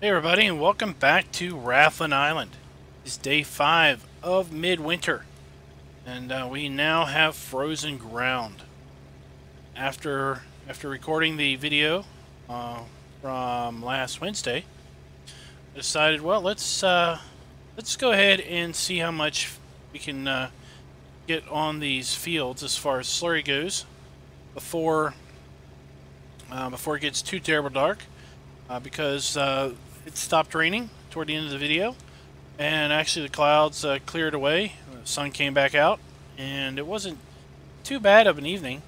Hey everybody, and welcome back to Rathlin Island. It's day 5 of midwinter, and we now have frozen ground. After recording the video from last Wednesday, I decided, well, let's go ahead and see how much we can get on these fields as far as slurry goes before it gets too terrible dark, because it stopped raining toward the end of the video, and actually the clouds cleared away. The sun came back out, and it wasn't too bad of an evening.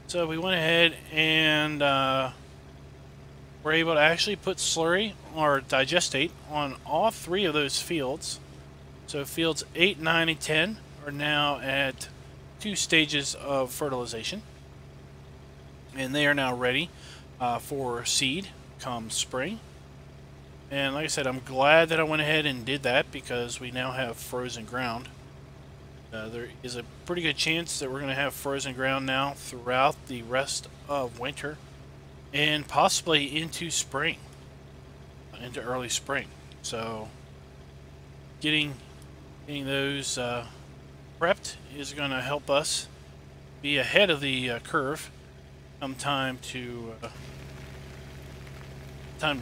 So we went ahead and were able to actually put slurry or digestate on all 3 of those fields. So fields 8, 9, and 10 are now at 2 stages of fertilization, and they are now ready for seed come spring. And like I said, I'm glad that I went ahead and did that, because we now have frozen ground. There is a pretty good chance that we're going to have frozen ground now throughout the rest of winter, and possibly into spring, into early spring. So getting those prepped is going to help us be ahead of the curve come time to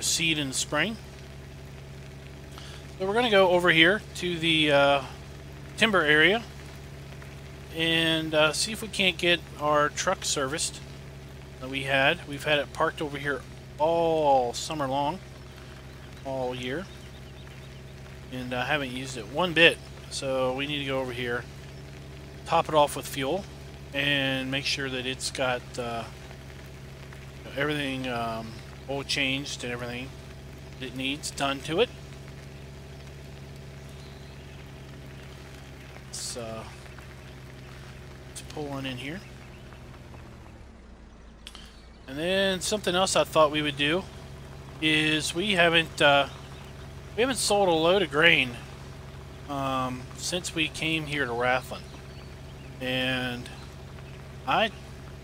seed in the spring. So we're going to go over here to the timber area and see if we can't get our truck serviced that we've had it parked over here all summer long, all year, and I haven't used it one bit. So we need to go over here, top it off with fuel, and make sure that it's got everything oil changed and everything it needs done to it. Let's pull one in here. And then something else I thought we would do is we haven't sold a load of grain since we came here to Rathlin, and I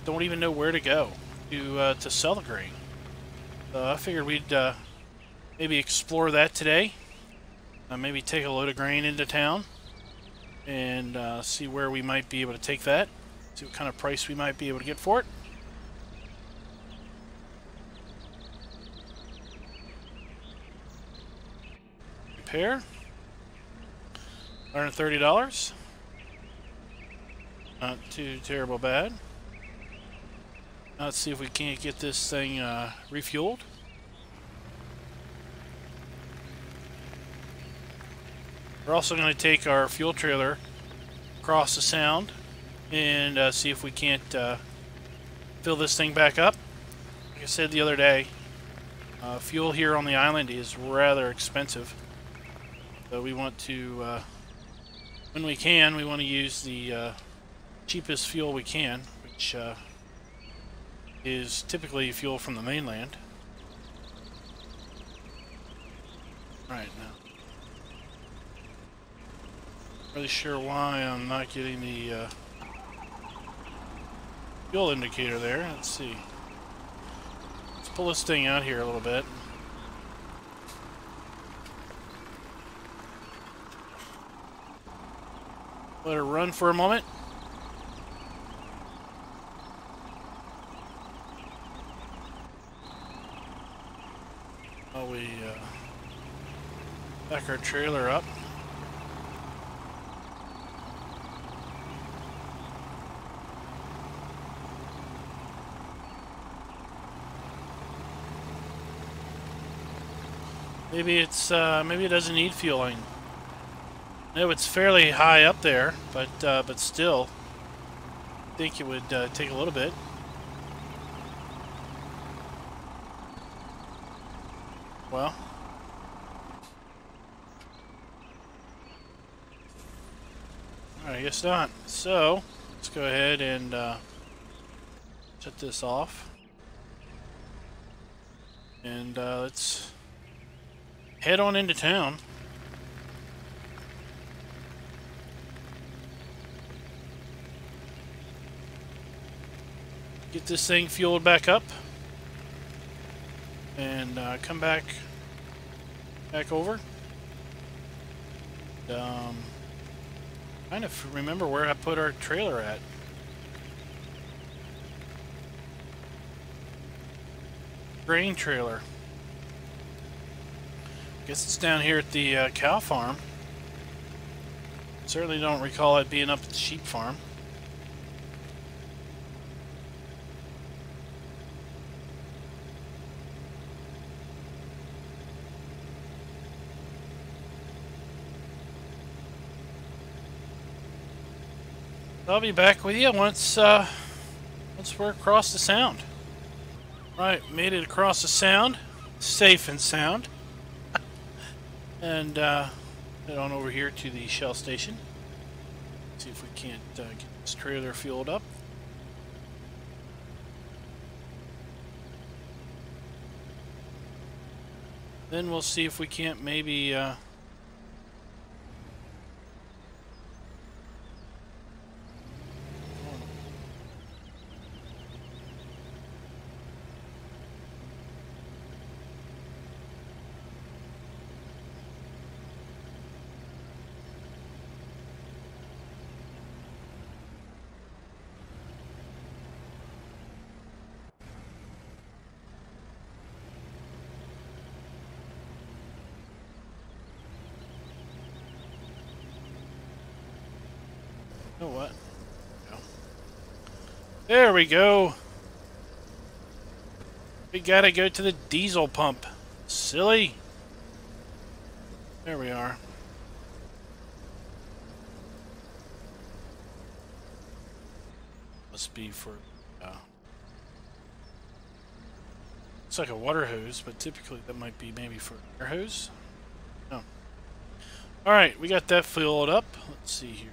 don't even know where to go to sell the grain. So I figured we'd maybe explore that today. Maybe take a load of grain into town and see where we might be able to take that, see what kind of price we might be able to get for it. Repair, $130. Not too terrible bad. Now let's see if we can't get this thing refueled. We're also going to take our fuel trailer across the sound and see if we can't fill this thing back up. Like I said the other day, fuel here on the island is rather expensive. So we want to, when we can, we want to use the cheapest fuel we can, which is typically fuel from the mainland. Right now. Really sure why I'm not getting the fuel indicator there. Let's see. Let's pull this thing out here a little bit. Let her run for a moment. While we back our trailer up. Maybe it's maybe it doesn't need fueling. I know it's fairly high up there, but still, I think it would take a little bit. Well, I guess not. So let's go ahead and shut this off, and let's head on into town. Get this thing fueled back up, and come back back over. Kind of remember where I put our trailer at. Grain trailer. Guess it's down here at the cow farm. Certainly don't recall it being up at the sheep farm. I'll be back with you once we're across the sound. Right, made it across the sound, safe and sound, and head on over here to the Shell station. See if we can't get this trailer fueled up. Then we'll see if we can't maybe you know what? No. There we go. We gotta go to the diesel pump. Silly. There we are. Must be for... looks like a water hose, but typically that might be maybe for air hose. No. Alright, we got that filled up. Let's see here.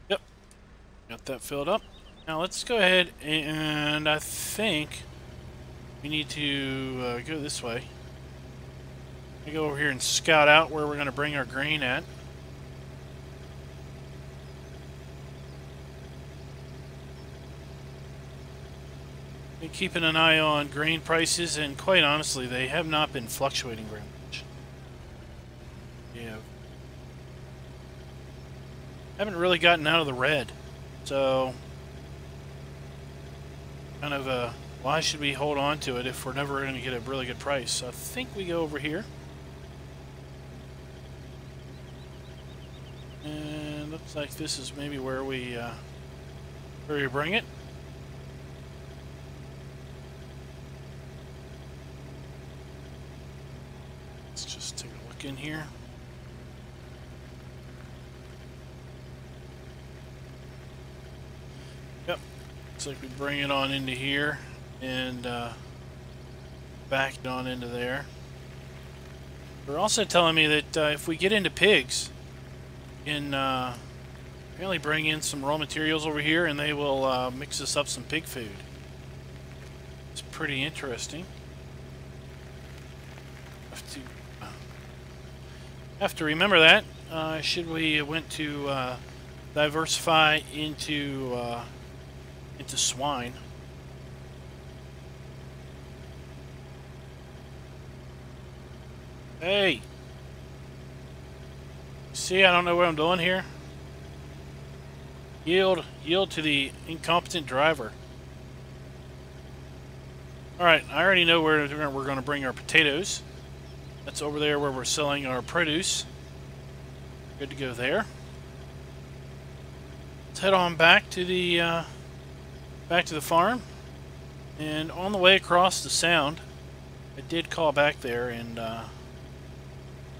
Yep. Got that filled up. Now let's go ahead and I think we need to go this way. I go over here and scout out where we're going to bring our grain at. Been keeping an eye on grain prices, and quite honestly, they have not been fluctuating very much. Yeah, haven't really gotten out of the red, so kind of why should we hold on to it if we're never going to get a really good price? So I think we go over here, and looks like this is maybe where we bring it. In here. Yep. Looks like we bring it on into here and back it on into there. They're also telling me that if we get into pigs, we can apparently bring in some raw materials over here and they will mix us up some pig food. It's pretty interesting. Have to remember that should we want to diversify into swine. Hey, see, I don't know what I'm doing here. Yield to the incompetent driver. All right, I already know where we're going to bring our potatoes. That's over there where we're selling our produce. Good to go there. Let's head on back to the farm. And on the way across the sound, I did call back there and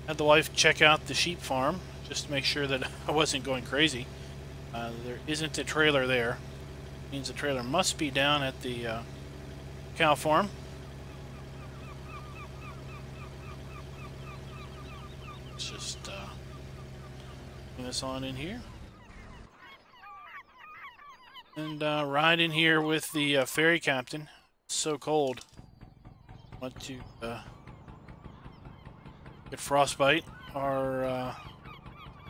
had the wife check out the sheep farm just to make sure that I wasn't going crazy. There isn't a trailer there. It means the trailer must be down at the cow farm. Just bring this on in here and ride in here with the ferry captain. It's so cold. Want to get frostbite or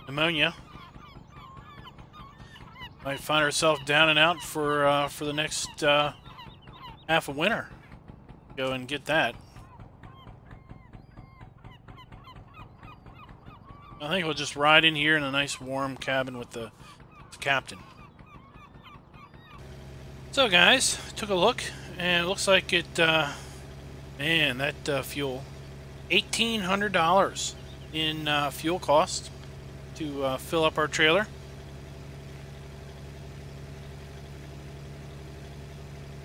pneumonia. Might find ourselves down and out for the next half a winter. Go and get that. I think we'll just ride in here in a nice warm cabin with the captain. So guys, took a look and it looks like it, man, that fuel, $1,800 in fuel cost to fill up our trailer.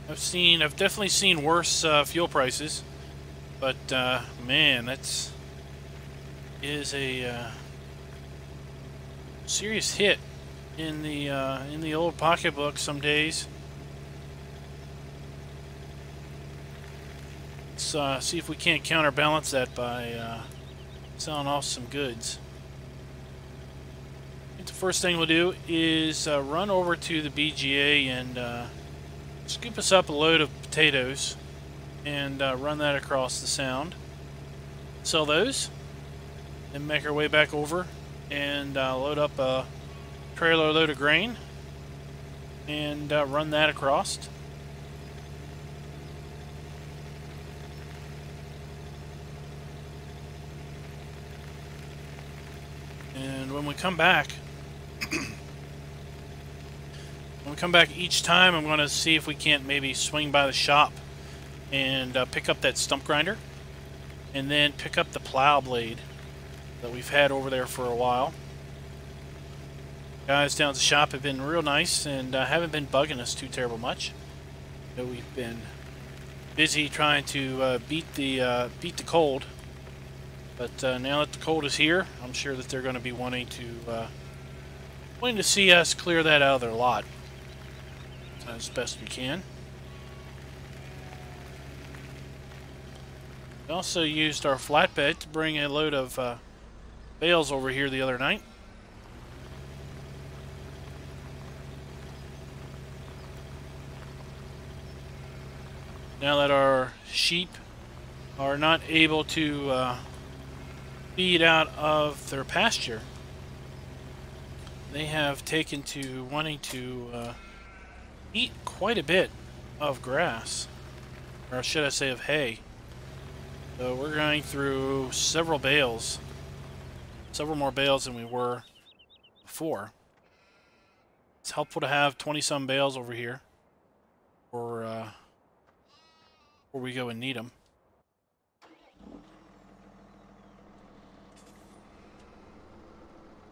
I've definitely seen worse fuel prices, but man, that's is a serious hit in the old pocketbook some days. Let's see if we can't counterbalance that by selling off some goods. I think the first thing we'll do is run over to the BGA and scoop us up a load of potatoes and run that across the sound. Sell those, then make our way back over and load up a trailer load of grain and run that across. And when we come back, each time, I'm going to see if we can't maybe swing by the shop and pick up that stump grinder, and then pick up the plow blade that we've had over there for a while. Guys down at the shop have been real nice and haven't been bugging us too terrible much. So we've been busy trying to beat the cold. But now that the cold is here, I'm sure that they're going to be wanting to see us clear that out of their lot as best we can. We also used our flatbed to bring a load of bales over here the other night. Now that our sheep are not able to feed out of their pasture, they have taken to wanting to eat quite a bit of grass, or should I say of hay. So we're going through several more bales than we were before. It's helpful to have 20-some bales over here for where we go and need them.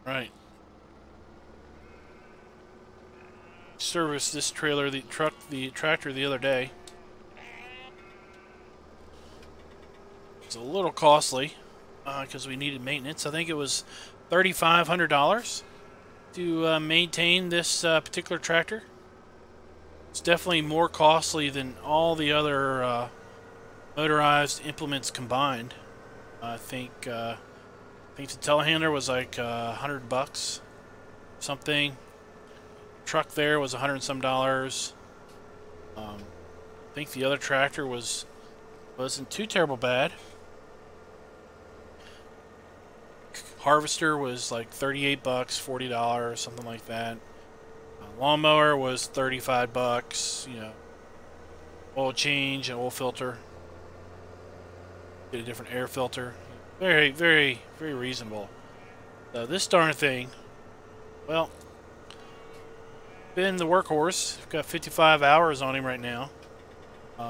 Right. Serviced this trailer, the tractor the other day. It's a little costly because we needed maintenance. I think it was $3,500 to maintain this particular tractor. It's definitely more costly than all the other motorized implements combined. I think the telehandler was like $100 something. Truck there was $100 and some dollars. I think the other tractor wasn't too terrible bad. Harvester was like $38, $40, something like that. Lawnmower was $35, you know. Oil change, an oil filter. Get a different air filter. Very, very, very reasonable. This darn thing, well, been the workhorse. We've got 55 hours on him right now.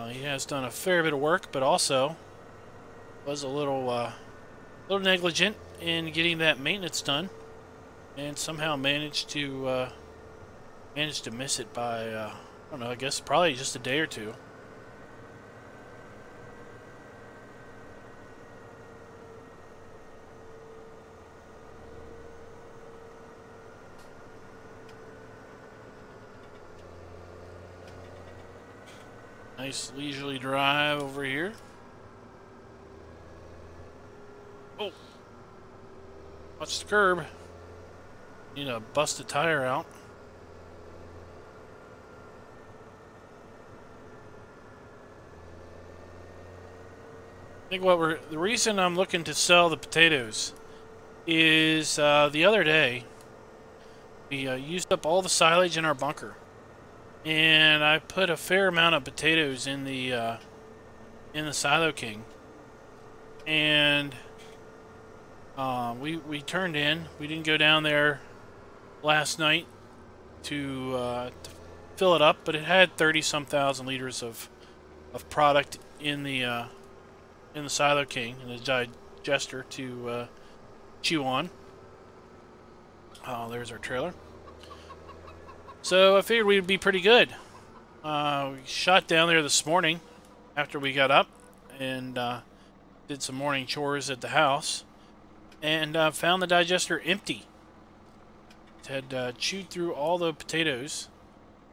He has done a fair bit of work, but also was a little negligent in getting that maintenance done, and somehow managed to miss it by I don't know. I guess probably just a day or two. Nice leisurely drive over here. Oh, watch the curb. Need to bust a tire out. I think the reason I'm looking to sell the potatoes is the other day we used up all the silage in our bunker. and I put a fair amount of potatoes in the silo king, and we turned in. We didn't go down there last night to fill it up, but it had 30-some thousand liters of product in the silo king, in the digester to chew on. There's our trailer. So I figured we'd be pretty good. We shot down there this morning after we got up and did some morning chores at the house, and found the digester empty. It had chewed through all the potatoes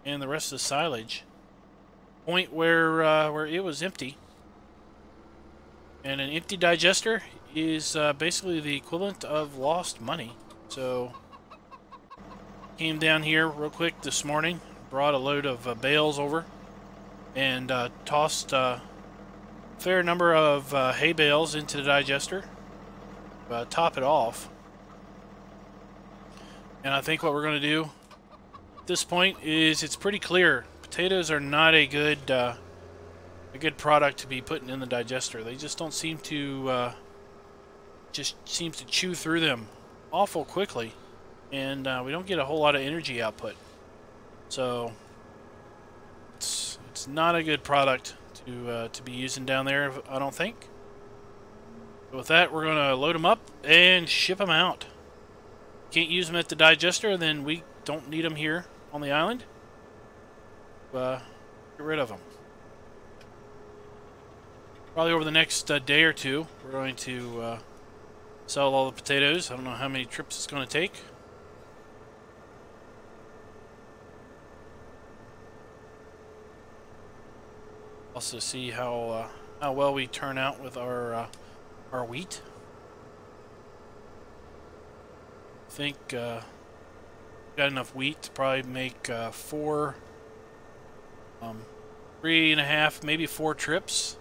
and the rest of the silage. Point where it was empty. And an empty digester is basically the equivalent of lost money. So came down here real quick this morning, brought a load of bales over, and tossed a fair number of hay bales into the digester, top it off. And I think what we're going to do at this point is, it's pretty clear potatoes are not a good product to be putting in the digester. They just don't seem to seems to chew through them awful quickly, and we don't get a whole lot of energy output. So it's not a good product to be using down there, I don't think. But with that, we're going to load them up and ship them out. Can't use them at the digester, then we don't need them here on the island. Get rid of them. Probably over the next day or two, we're going to sell all the potatoes. I don't know how many trips it's going to take. Also see how well we turn out with our wheat. I think got enough wheat to probably make 3.5, maybe 4 trips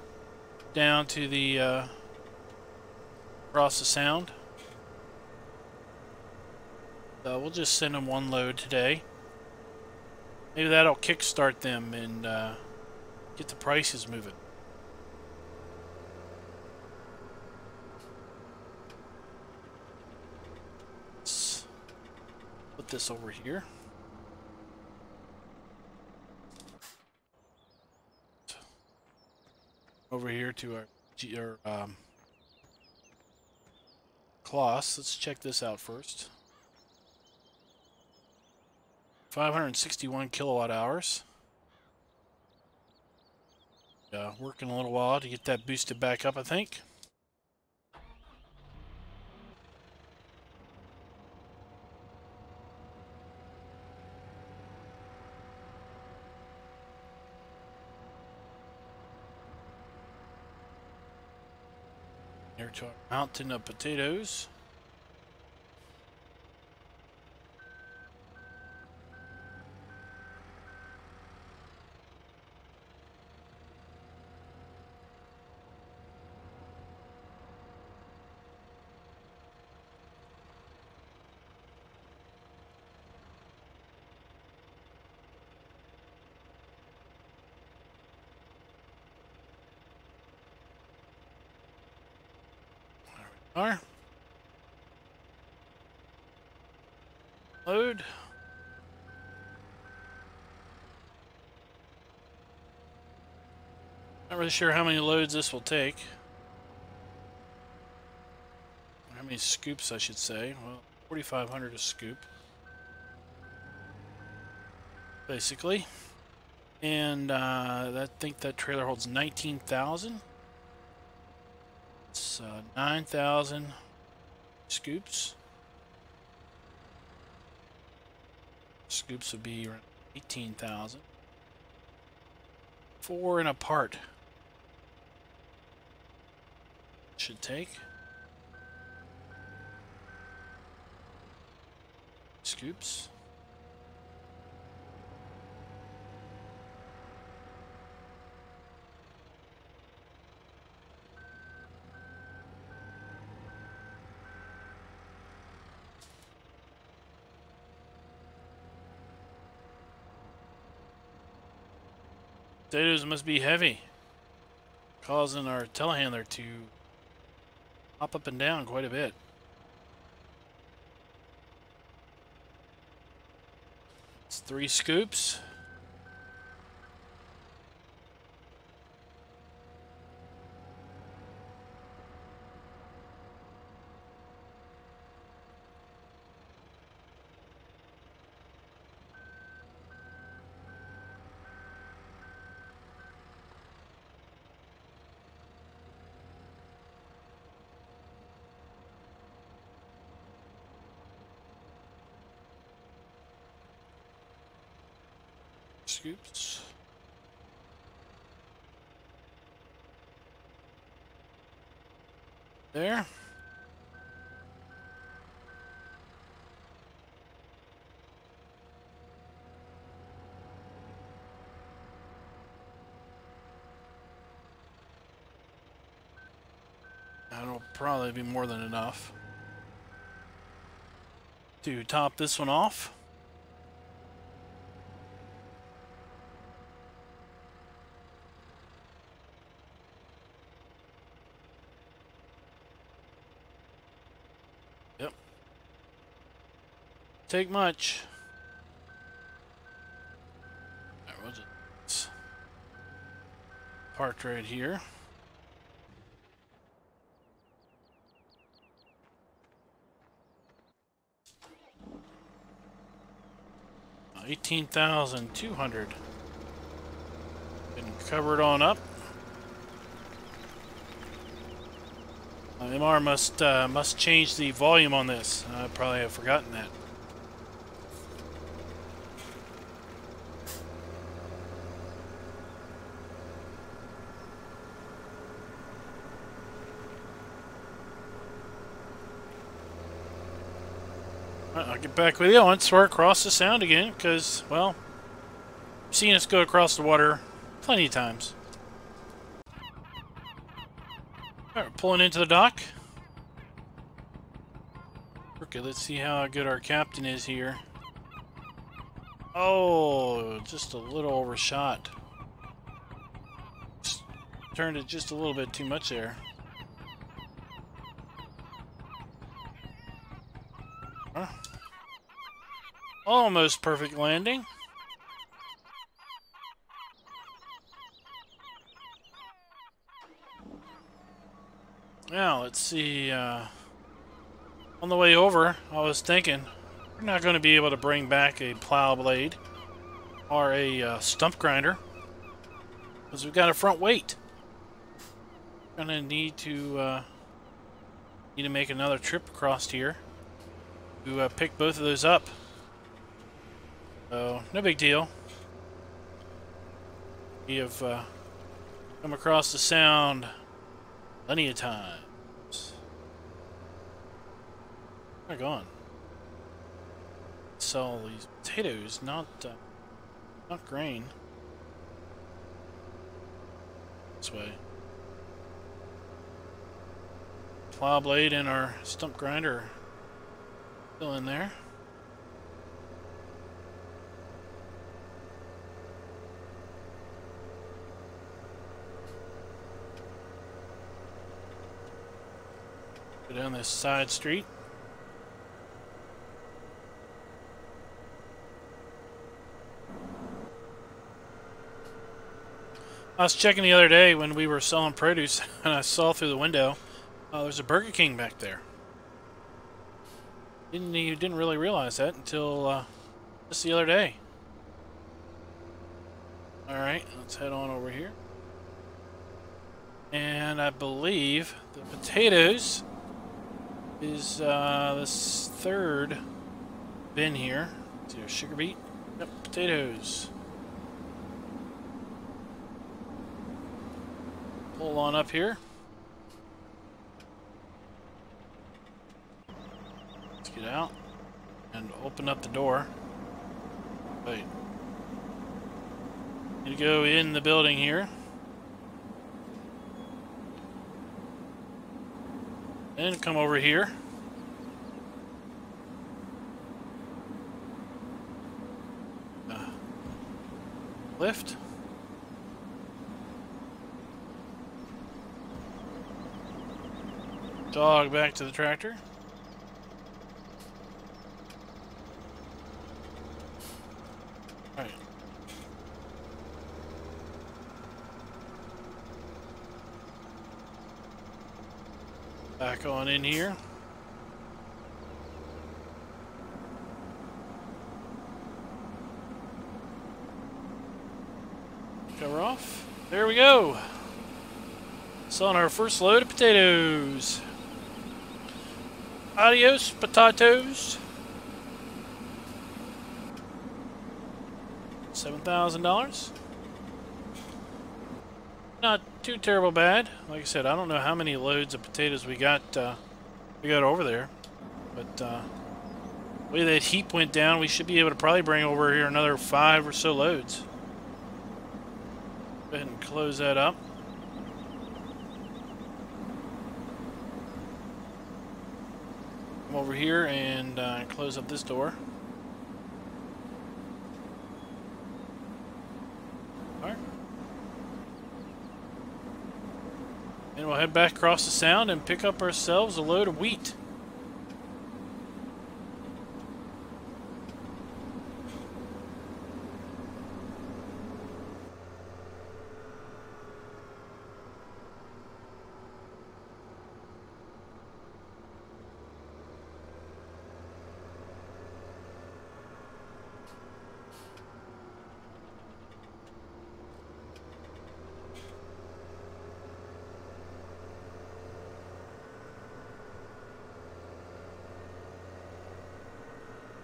down to the across the sound. We'll just send them one load today. Maybe that'll kickstart them and get the prices moving. Let's put this over here. Over here to our cloths. Let's check this out first. 561 kilowatt hours. Working a little while to get that boosted back up, I think. Here to our mountain of potatoes. Are. Load. Not really sure how many loads this will take. How many scoops, I should say. Well, 4,500 a scoop. Basically. And I think that trailer holds 19,000. It's 9,000 scoops. Scoops would be around 18,000. 4 and a part should take. Scoops. Potatoes must be heavy, causing our telehandler to hop up and down quite a bit. It's 3 scoops. Scoops. There. That'll probably be more than enough to top this one off. Yep. Take much. There was it. Parked right here. $18,200. Been covered on up. MR must change the volume on this. I probably have forgotten that. I'll get back with you once we're across the sound again, because, well, I've seen us go across the water plenty of times. Alright, we're pulling into the dock. Okay, let's see how good our captain is here. Oh, just a little overshot. Just turned it just a little bit too much there. Huh? Almost perfect landing. Now, let's see. On the way over, I was thinking, we're not going to be able to bring back a plow blade or a stump grinder because we've got a front weight. Going to need to make another trip across here to pick both of those up. So, no big deal. We have come across the sound plenty of times. Where are they gone? Sell these potatoes, not grain. This way. Plow blade and our stump grinder still in there. Go down this side street. I was checking the other day when we were selling produce, and I saw through the window, there's a Burger King back there. Didn't really realize that until just the other day. All right, let's head on over here. And I believe the potatoes is this third bin here. Let's see, a sugar beet. Yep, potatoes. Pull on up here. Let's get out and open up the door. Wait. Need to go in the building here. And come over here. Lift. dog back to the tractor. Alright. Back on in here. Cover off. There we go. It's on our first load of potatoes. Adiós, Patatos. $7,000. Not too terrible bad. Like I said, I don't know how many loads of potatoes we got over there, but the way that heap went down, we should be able to probably bring over here another 5 or so loads. Go ahead and close that up. Come over here and close up this door. Alright. And we'll head back across the sound and pick up ourselves a load of wheat.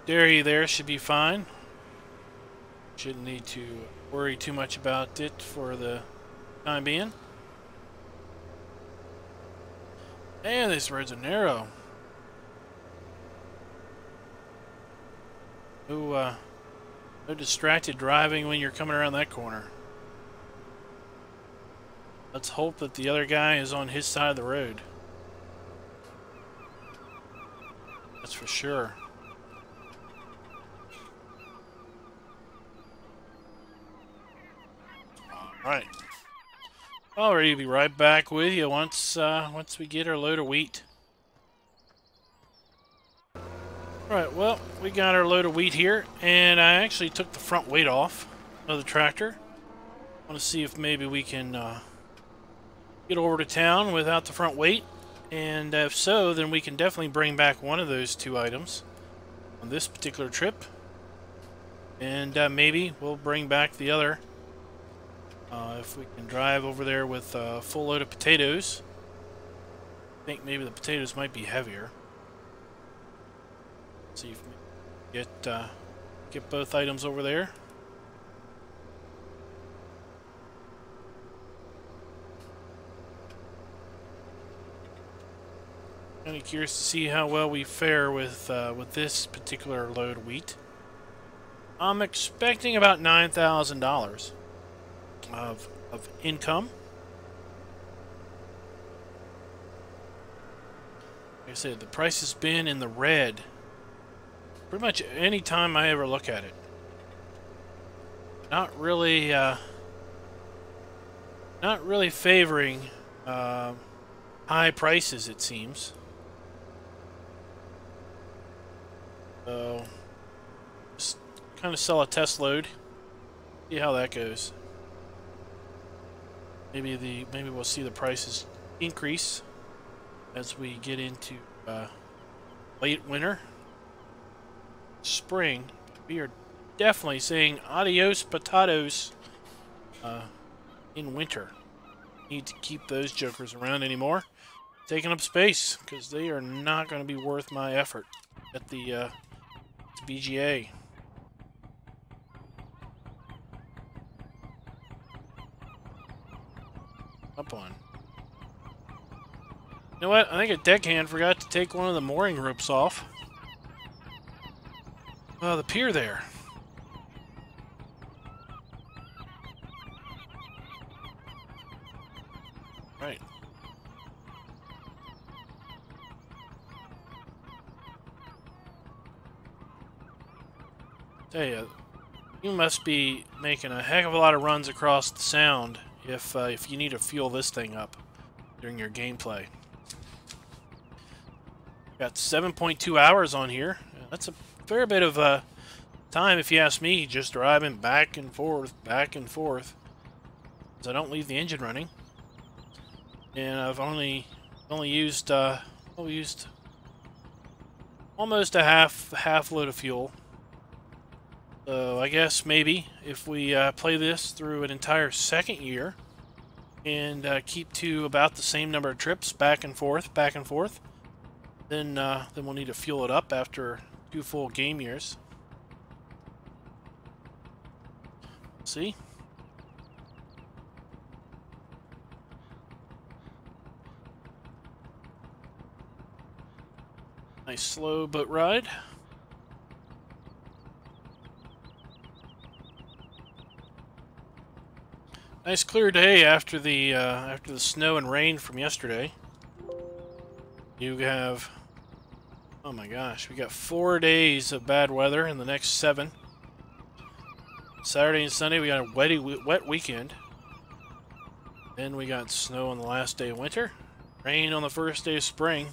Dairy there should be fine. Shouldn't need to worry too much about it for the time being. And these roads are narrow. No distracted driving when you're coming around that corner. Let's hope that the other guy is on his side of the road. That's for sure. Right. Alright, be right back with you once we get our load of wheat. Right, well, we got our load of wheat here, and I actually took the front weight off of the tractor. I want to see if maybe we can get over to town without the front weight, and if so, then we can definitely bring back one of those 2 items on this particular trip, and maybe we'll bring back the other. If we can drive over there with a full load of potatoes. I think maybe the potatoes might be heavier. See if we can get both items over there. Kind of curious to see how well we fare with this particular load of wheat. I'm expecting about $9,000. Of income. Like I said, the price has been in the red pretty much any time I ever look at it. Not really favoring high prices, it seems. So just kind of sell a test load, see how that goes. Maybe we'll see the prices increase as we get into late winter, spring. We are definitely saying adios Patatos in winter. Need to keep those jokers around anymore, taking up space because they are not going to be worth my effort at the BGA. Up on. You know what? I think a deckhand forgot to take one of the mooring ropes off. The pier there. Right. Tell you, you must be making a heck of a lot of runs across the sound if you need to fuel this thing up during your gameplay. Got 7.2 hours on here. That's a fair bit of time, if you ask me, just driving back and forth, because I don't leave the engine running. And I've only used almost a half load of fuel. So I guess maybe if we play this through an entire second year and keep to about the same number of trips back and forth, then we'll need to fuel it up after 2 full game years. See? Nice slow boat ride. Nice clear day after the snow and rain from yesterday. You have, oh my gosh, we got 4 days of bad weather in the next 7. Saturday and Sunday we got a wet weekend. Then we got snow on the last day of winter, rain on the first day of spring.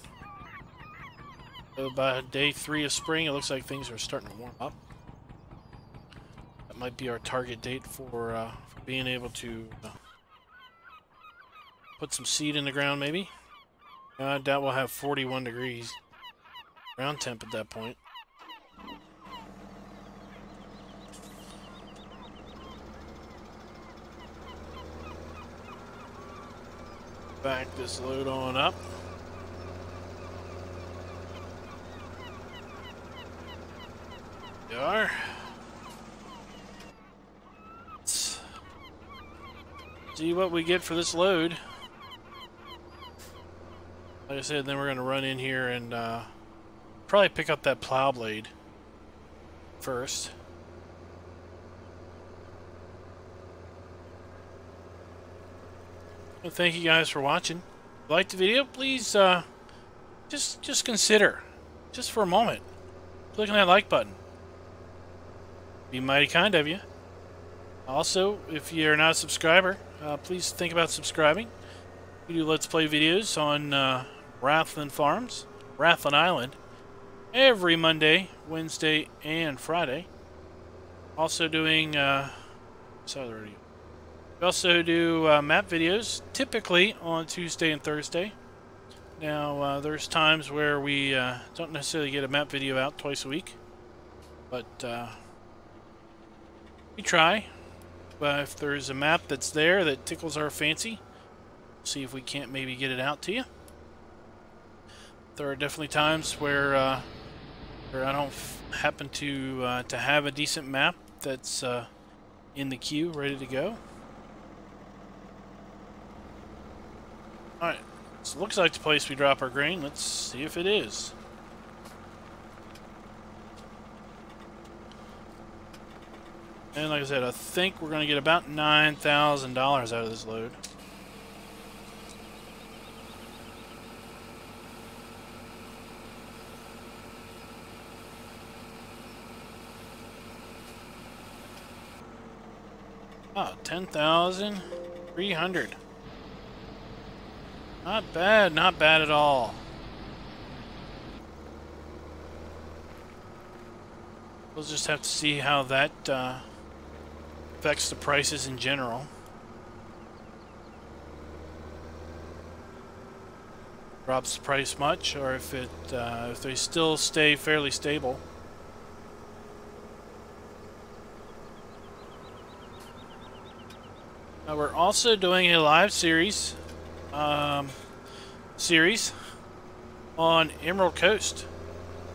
So by day 3 of spring, it looks like things are starting to warm up. That might be our target date for being able to put some seed in the ground, maybe. I doubt we'll have 41 degrees ground temp at that point. Back this load on up. There we are. Let's see what we get for this load. Like I said, then we're going to run in here and probably pick up that plow blade first. Well, thank you guys for watching. If you liked the video, please just consider, just for a moment, clicking that like button. Be mighty kind of you. Also, if you're not a subscriber, please think about subscribing. We do Let's Play videos on Rathlin Farms, Rathlin Island, every Monday, Wednesday, and Friday. Also doing, we also do map videos, typically on Tuesday and Thursday. Now, there's times where we don't necessarily get a map video out twice a week, but we try. If there's a map that's there that tickles our fancy, see if we can't maybe get it out to you. There are definitely times where I don't happen to have a decent map that's in the queue, ready to go. Alright, so it looks like the place we drop our grain. Let's see if it is. And like I said, I think we're going to get about $9,000 out of this load. Oh, 10,300. Not bad, not bad at all. We'll just have to see how that affects the prices in general. Drops the price much, or if they still stay fairly stable. Now we're also doing a live series on Emerald Coast,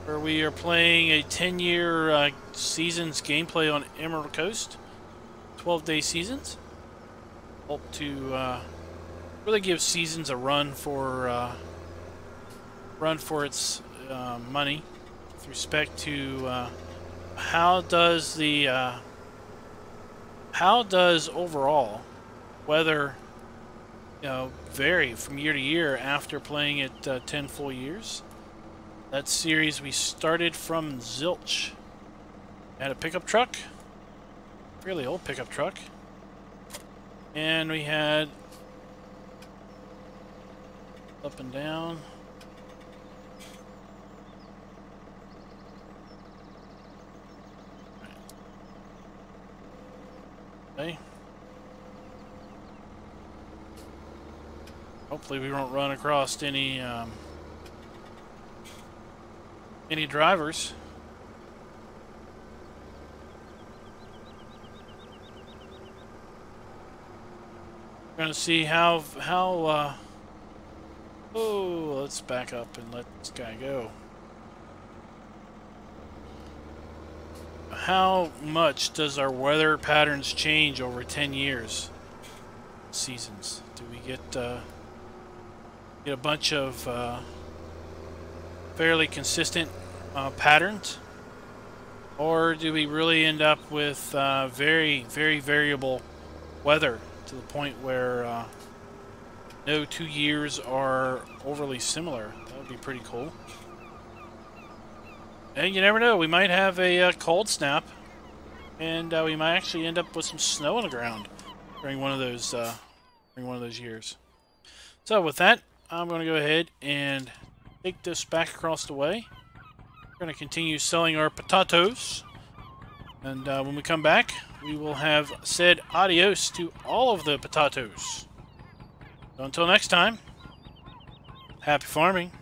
where we are playing a 10-year seasons gameplay on Emerald Coast, 12-day seasons. Hope to really give seasons a run for its money with respect to how does overall weather vary from year to year after playing it 10 full years. That series we started from zilch. Had a pickup truck, fairly old pickup truck, and we had up and down. Okay. Hopefully we won't run across any drivers. We're gonna see how oh, let's back up and let this guy go. How much does our weather patterns change over 10 years? Seasons. Do we get a bunch of fairly consistent patterns? Or do we really end up with very, very variable weather to the point where no 2 years are overly similar? That would be pretty cool. And you never know, we might have a cold snap, and we might actually end up with some snow on the ground during one of those years. So with that, I'm going to go ahead and take this back across the way. We're going to continue selling our patatos, and when we come back, we will have said adios to all of the patatos. So until next time, happy farming.